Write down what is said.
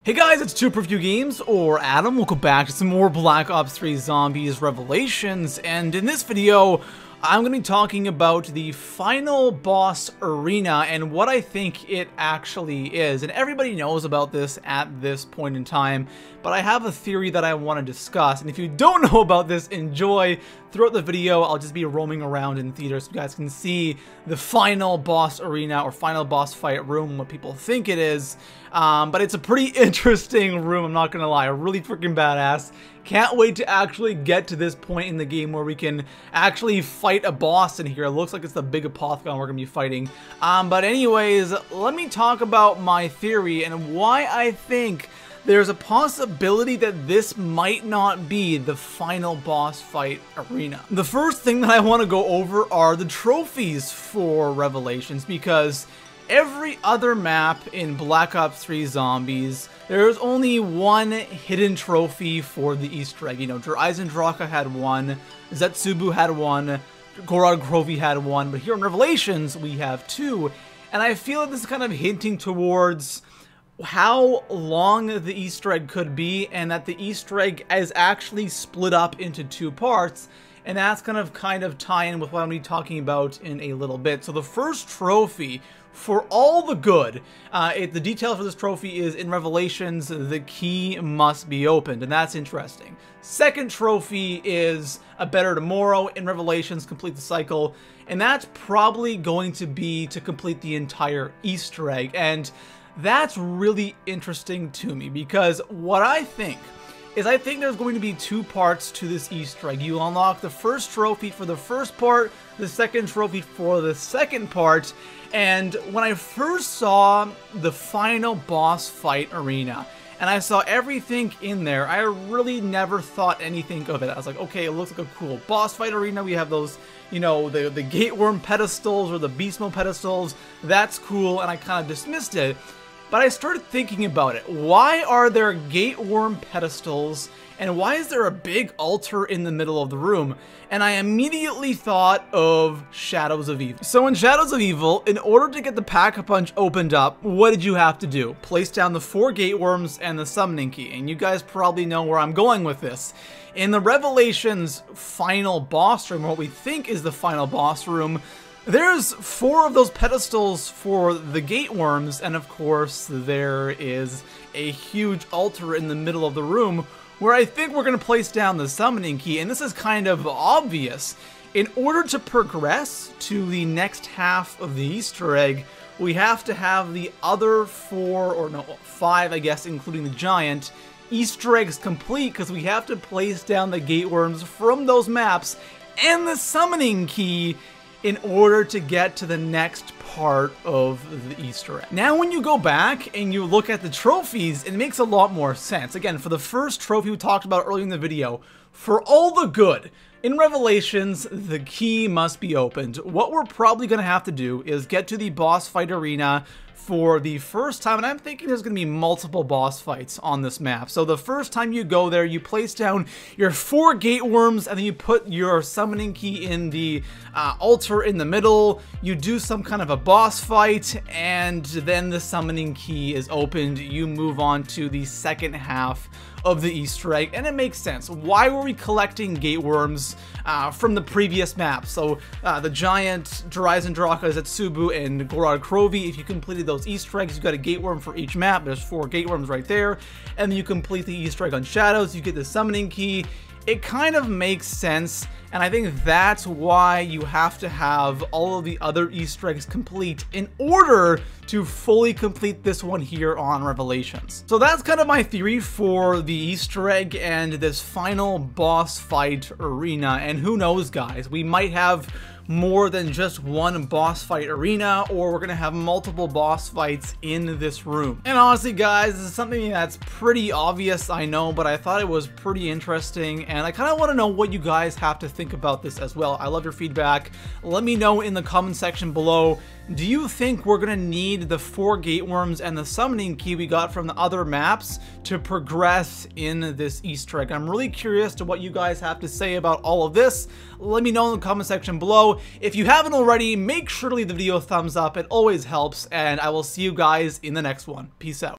Hey guys, it's ToProForuGames, or Adam. Welcome back to some more Black Ops 3 Zombies Revelations, and in this video, I'm going to be talking about the final boss arena and what I think it actually is. And everybody knows about this at this point in time, but I have a theory that I want to discuss. And if you don't know about this, enjoy. Throughout the video, I'll just be roaming around in theaters so you guys can see the final boss arena or final boss fight room, what people think it is. But it's a pretty interesting room, I'm not going to lie. Really freaking badass. Can't wait to actually get to this point in the game where we can actually fight a boss in here. It looks like it's the big Apothicon we're going to be fighting. But anyways, let me talk about my theory and why I think there's a possibility that this might not be the final boss fight arena. The first thing that I want to go over are the trophies for Revelations, because every other map in Black Ops 3 Zombies, there's only one hidden trophy for the Easter egg. You know, Eisendrache had one, Zetsubu had one, Gorod Krovi had one, but here in Revelations, we have two. And I feel like this is kind of hinting towards how long the Easter egg could be, and that the Easter egg is actually split up into two parts. And that's kind of tie in with what I'm going to be talking about in a little bit. So the first trophy, for all the good, the detail for this trophy is in Revelations, the key must be opened, and that's interesting. Second trophy is a better tomorrow. In Revelations, complete the cycle, and that's probably going to be to complete the entire Easter egg. And that's really interesting to me, because what I think there's going to be two parts to this Easter egg. You unlock the first trophy for the first part, the second trophy for the second part. And when I first saw the final boss fight arena, and I saw everything in there, I really never thought anything of it. I was like, okay, it looks like a cool boss fight arena. We have those, you know, the Gateworm pedestals or the Beast Mode pedestals. That's cool, and I kind of dismissed it. But I started thinking about it. Why are there Gateworm pedestals, and why is there a big altar in the middle of the room? And I immediately thought of Shadows of Evil. So in Shadows of Evil, in order to get the Pack-a-Punch opened up, what did you have to do? Place down the 4 Gateworms and the summoning key. And you guys probably know where I'm going with this. In the Revelations final boss room, or what we think is the final boss room, there's 4 of those pedestals for the Gateworms, and of course there is a huge altar in the middle of the room where I think we're going to place down the summoning key. And this is kind of obvious. In order to progress to the next half of the Easter egg, we have to have the other 5, I guess, including the giant, Easter eggs complete, because we have to place down the Gateworms from those maps and the summoning key in order to get to the next part of the Easter egg. Now when you go back and you look at the trophies, it makes a lot more sense. Again, for the first trophy we talked about earlier in the video, for all the good, in Revelations, the key must be opened. What we're probably going to have to do is get to the boss fight arena for the first time, and I'm thinking there's going to be multiple boss fights on this map. So the first time you go there, you place down your 4 Gateworms, and then you put your summoning key in the altar in the middle. You do some kind of a boss fight, and then the summoning key is opened. You move on to the second half of the Easter egg, and it makes sense. Why were we collecting Gateworms from the previous map? So the giant, Eisendrache, Zetsubu, and Gorod Krovi, if you completed those Easter eggs, you got a Gateworm for each map. There's 4 Gateworms right there, and then you complete the Easter egg on Shadows, you get the summoning key. It kind of makes sense, and I think that's why you have to have all of the other Easter eggs complete in order to fully complete this one here on Revelations. So that's kind of my theory for the Easter egg and this final boss fight arena. And who knows, guys, we might have more than just one boss fight arena, or we're gonna have multiple boss fights in this room. And honestly, guys, this is something that's pretty obvious, I know, but I thought it was pretty interesting, and I kind of want to know what you guys have to think about this as well. I love your feedback. Let me know in the comment section below. Do you think we're gonna need the 4 Gateworms and the summoning key we got from the other maps to progress in this Easter egg? I'm really curious to what you guys have to say about all of this. Let me know in the comment section below. If you haven't already, make sure to leave the video a thumbs up. It always helps, and I will see you guys in the next one. Peace out.